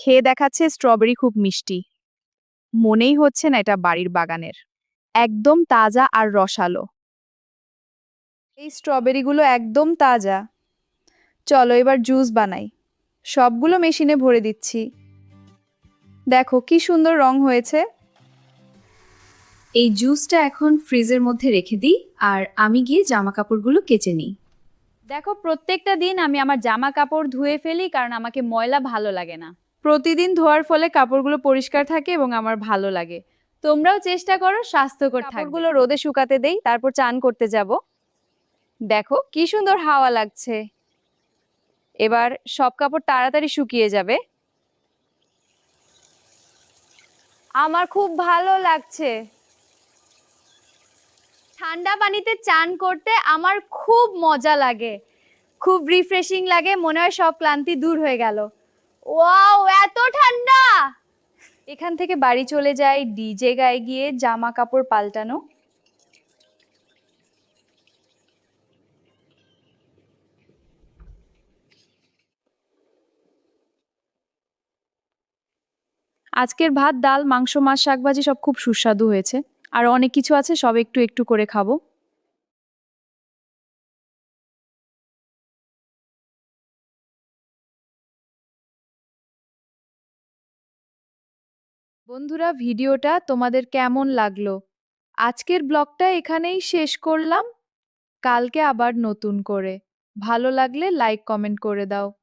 খেয়ে দেখাচ্ছে স্ট্রবেরি খুব মিষ্টি। মনেই হচ্ছে না এটা বাড়ির বাগানের। একদম তাজা আর রসালো। এই স্ট্রবেরিগুলো একদম তাজা। চলো এবার জুস বানাই। সবগুলো মেশিনে ভরে দিচ্ছি। দেখো কি সুন্দর রং হয়েছে। এই জুসটা এখন ফ্রিজের মধ্যে রেখে দিই আর আমি গিয়ে জামা কাপড়গুলো কেচে নিই। দেখো প্রত্যেকটা দিন আমি আমার জামা কাপড় ধুয়ে ফেলি কারণ আমাকে ময়লা ভালো লাগে না। প্রতিদিন ধোয়ার ফলে কাপড়গুলো পরিষ্কার থাকে এবং আমার ভালো লাগে। তোমরাও চেষ্টা করো স্বাস্থ্যকর থাকবে। কাপড়গুলো রোদে শুকাতে দেই, তারপর চান করতে যাব। দেখো কি সুন্দর হাওয়া লাগছে। এবার সব কাপড় তাড়াতাড়ি শুকিয়ে যাবে। আমার খুব ভালো লাগছে। ঠান্ডা পানিতে চান করতে আমার খুব মজা লাগে। খুব রিফ্রেশিং লাগে, মনে হয় সব ক্লান্তি দূর হয়ে গেল। ওয়াও, এত ঠান্ডা! এখান থেকে বাড়ি চলে যাই ডিজে গায়ে গিয়ে জামা কাপড় পাল্টানো। আজকের ভাত, ডাল, মাংস, মাছ, শাকভাজি সব খুব সুস্বাদু হয়েছে। আর অনেক কিছু আছে, সব একটু একটু করে খাবো। বন্ধুরা, ভিডিওটা তোমাদের কেমন লাগলো? আজকের ব্লগটা এখানেই শেষ করলাম। কালকে আবার নতুন করে। ভালো লাগলে লাইক কমেন্ট করে দাও।